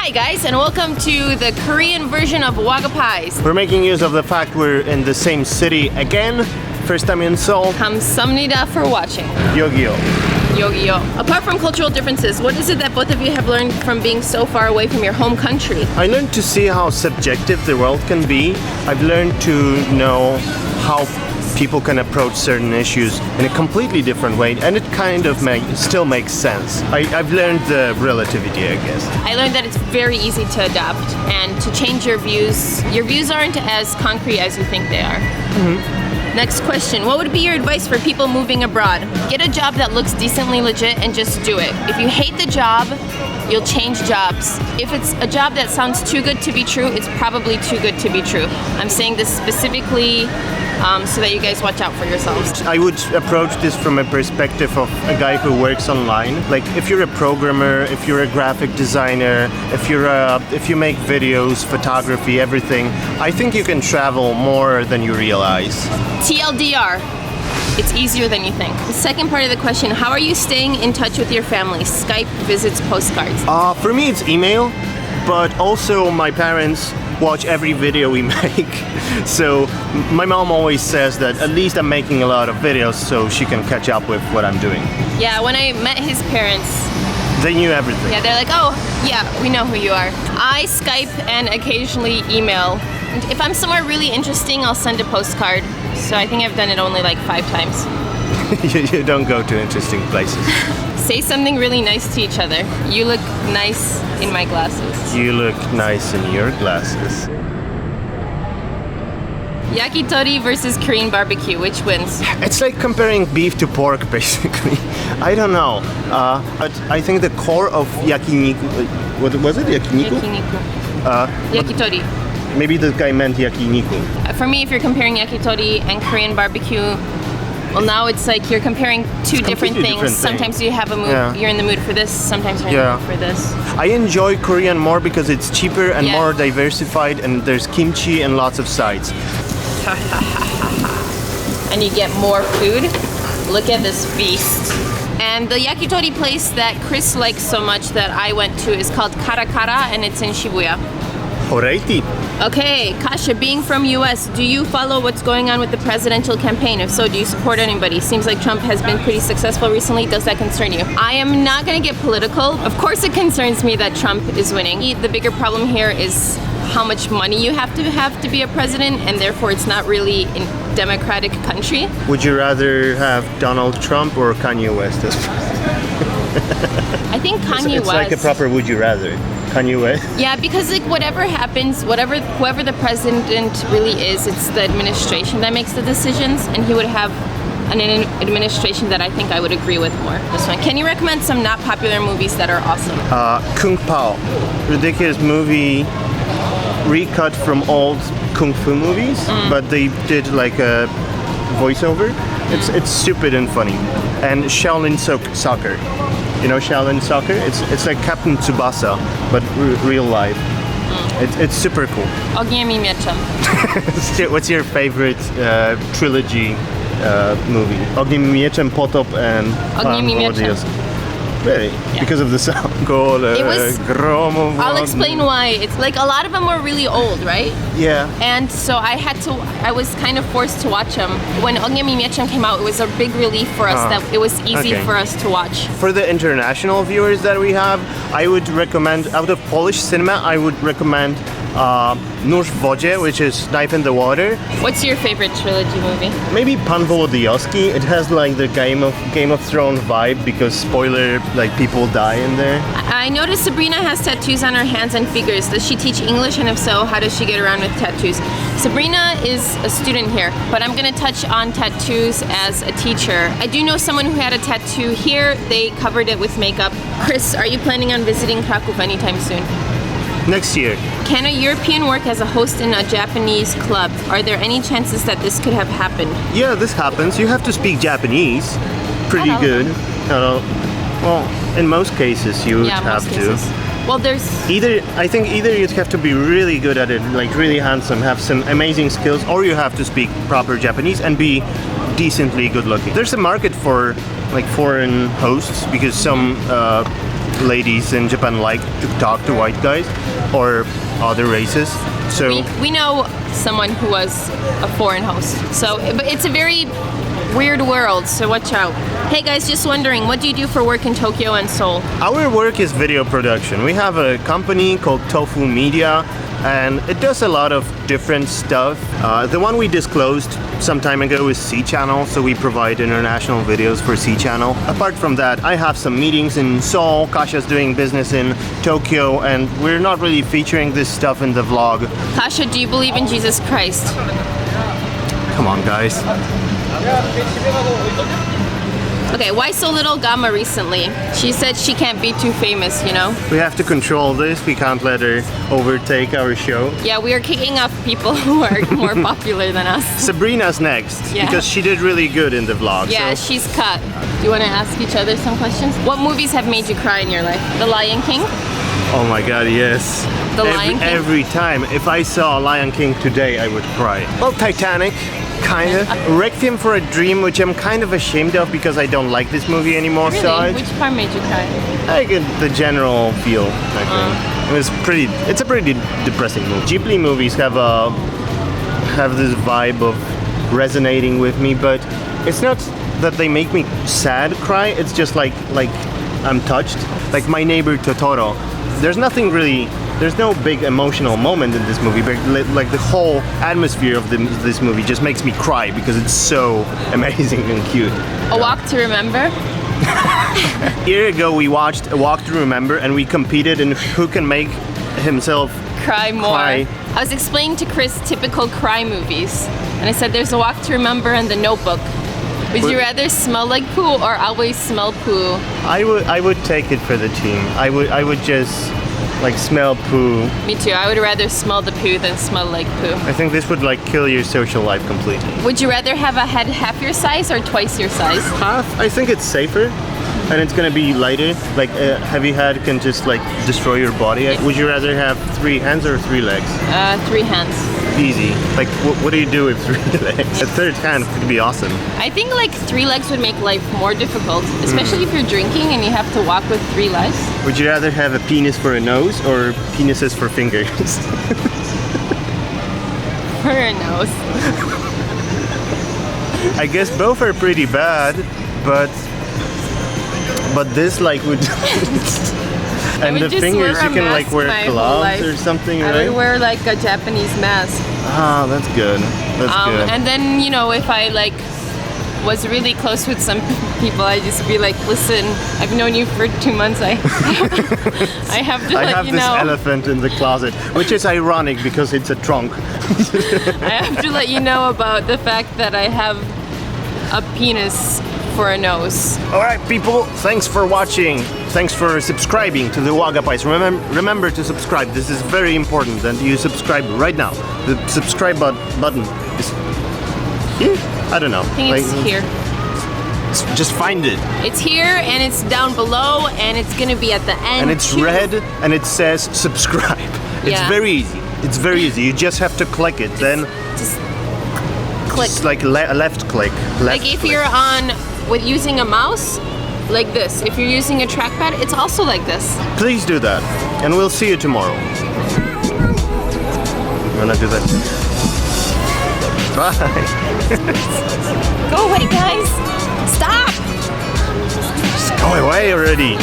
Hi guys, and welcome to the Korean version of Waga Pies. We're making use of the fact we're in the same city again. First time in Seoul. 감사합니다 for watching. Yogyo. Yogyo. Apart from cultural differences, what is it that both of you have learned from being so far away from your home country? I learned to see how subjective the world can be. I've learned to know how people can approach certain issues in a completely different way, and it kind of still makes sense. I've learned the relativity, I guess. I learned that it's very easy to adapt and to change your views. Your views aren't as concrete as you think they are. Next question. What would be your advice for people moving abroad? Get a job that looks decently legit and just do it. If you hate the job, you'll change jobs. If it's a job that sounds too good to be true, it's probably too good to be true. I'm saying this specifically so that you guys watch out for yourselves. I would approach this from a perspective of a guy who works online. Like if you're a programmer, if you're a graphic designer, if you make videos, photography, everything, I think you can travel more than you realize. TLDR. It's easier than you think. The second part of the question, how are you staying in touch with your family? Skype, visits, postcards? For me it's email, but also my parents watch every video we make. So my mom always says that at least I'm making a lot of videos so she can catch up with what I'm doing. Yeah, when I met his parents, they knew everything. Yeah, they're like, oh, yeah, we know who you are. I Skype and occasionally email. And if I'm somewhere really interesting, I'll send a postcard. So I think I've done it only like 5 times. You don't go to interesting places. Say something really nice to each other. You look nice in my glasses. You look nice in your glasses. Yakitori versus Korean barbecue, which wins? It's like comparing beef to pork, basically. I don't know. But I think the core of yakiniku... What was it? Yakiniku? Yakiniku. Yakitori. Maybe the guy meant yakiniku. For me, if you're comparing yakitori and Korean barbecue, well, now it's like you're comparing two different things. Sometimes you have a mood, you're in the mood for this, sometimes you're in the mood for this. I enjoy Korean more because it's cheaper and more diversified, and there's kimchi and lots of sides. And you get more food. Look at this feast. And the yakitori place that Kris likes so much that I went to is called Kara Kara, and it's in Shibuya. Alrighty. Okay, Kasia, being from US, do you follow what's going on with the presidential campaign? If so, do you support anybody? Seems like Trump has been pretty successful recently. Does that concern you? I am not going to get political. Of course it concerns me that Trump is winning. The bigger problem here is how much money you have to be a president, and therefore it's not really a democratic country. Would you rather have Donald Trump or Kanye West as president? I think Kanye West. It's like a proper would you rather. Kanye West? Yeah, because like whatever happens, whoever the president really is, it's the administration that makes the decisions, and he would have an administration that I think I would agree with more. This one. Can you recommend some not popular movies that are awesome? Kung Pao. Ridiculous movie, recut from old kung fu movies, but they did like a voiceover. It's stupid and funny. And Shaolin Soccer. You know Shaolin Soccer? It's like Captain Tsubasa, but real life. It's super cool. Ogniemi Mieczem. What's your favorite trilogy movie? Ogniemi Mieczem, Potop, and Ogniemi Mieczem. Really? Yeah. Because of the sound. I'll explain why. It's like a lot of them were really old, right? Yeah. And so I was kind of forced to watch them. When Ogniemi Mieczem came out, it was a big relief for us that it was easy for us to watch. For the international viewers that we have, I would recommend, out of Polish cinema, I would recommend Nóż w wodzie, which is Knife in the Water. What's your favorite trilogy movie? Maybe Pan Wołodyjowski. It has like the Game of Thrones vibe because spoiler, like people die in there. I noticed Sabrina has tattoos on her hands and fingers. Does she teach English, and if so, how does she get around with tattoos? Sabrina is a student here, but I'm gonna touch on tattoos as a teacher. I do know someone who had a tattoo here. They covered it with makeup. Kris, are you planning on visiting Kraków anytime soon? Next year. Can a European work as a host in a Japanese club? Are there any chances that this could have happened? Yeah, this happens. You have to speak Japanese. Pretty good. Well, in most cases you would have to. Well, there's... I think either you'd have to be really good at it, like really handsome, have some amazing skills, or you have to speak proper Japanese and be decently good looking. There's a market for like foreign hosts because some ladies in Japan like to talk to white guys or other races. So We know someone who was a foreign host. So, but it's a very weird world, so watch out. Hey guys, just wondering, what do you do for work in Tokyo and Seoul? our work is video production. We have a company called Tofu Media, and it does a lot of different stuff. The one we disclosed some time ago is C Channel, so we provide international videos for C Channel. Apart from that, I have some meetings in Seoul, Kasia's doing business in Tokyo, and we're not really featuring this stuff in the vlog. Kasia, do you believe in Jesus Christ? Come on, guys. Okay, why so little Gamma recently? She said she can't be too famous, you know? We have to control this. We can't let her overtake our show. Yeah, we are kicking off people who are more popular than us. Sabrina's next, Yeah. because she did really good in the vlog. Yeah, so. she's cut. Do you want to ask each other some questions? What movies have made you cry in your life? The Lion King? Oh my god, yes. The Lion King? Every time. If I saw Lion King today, I would cry. Well, Titanic, kind of. Requiem for a Dream, which I'm kind of ashamed of because I don't like this movie anymore. Really? So Which part made you cry? I get the general feel, I think. It's a pretty depressing movie. Ghibli movies have this vibe of resonating with me, but it's not that they make me sad cry, it's just like I'm touched. Like My Neighbor Totoro. There's no big emotional moment in this movie, but like the whole atmosphere of this movie just makes me cry because it's so amazing and cute. A Walk to Remember? A year ago we watched A Walk to Remember and we competed in who can make himself Cry more. Cry. I was explaining to Kris typical cry movies, and I said there's A Walk to Remember and The Notebook. Would you rather smell like poo or always smell poo? I would take it for the team. I would just like smell poo. Me too. I would rather smell the poo than smell like poo. I think this would like kill your social life completely. Would you rather have a head half your size or twice your size? Half, I think it's safer and it's gonna be lighter. Like a heavy head can just like destroy your body. Would you rather have 3 hands or 3 legs? 3 hands. Easy. Like what do you do with 3 legs? A third hand could be awesome. I think like 3 legs would make life more difficult, especially if you're drinking and you have to walk with 3 legs. Would you rather have a penis for a nose or penises for fingers? For a nose. I guess both are pretty bad, but this like would and would the just fingers wear a you can like mask wear my whole gloves life. or something, I right? would wear like a Japanese mask. Ah, that's good. That's good. And then, you know, if I like was really close with some people, I'd just be like, listen, I've known you for 2 months. I have to I let have you this know. elephant in the closet, which is ironic because it's a trunk. I have to let you know about the fact that I have a penis for a nose. All right, people, thanks for watching. Thanks for subscribing to the Wagapais. Remember to subscribe. This is very important, and you subscribe right now. The subscribe button is here? I don't know. I think it's here. Just find it. It's here and it's down below and it's gonna be at the end. And it's too. red and it says subscribe. It's Yeah. very easy. It's very easy. You just have to click it. Then Just click. it's like left click. Left Like if click. you're on with using a mouse, like this. If you're using a trackpad, it's also like this. Please do that. And we'll see you tomorrow. You wanna do that? Bye. Go away, guys. Stop. Just go away already.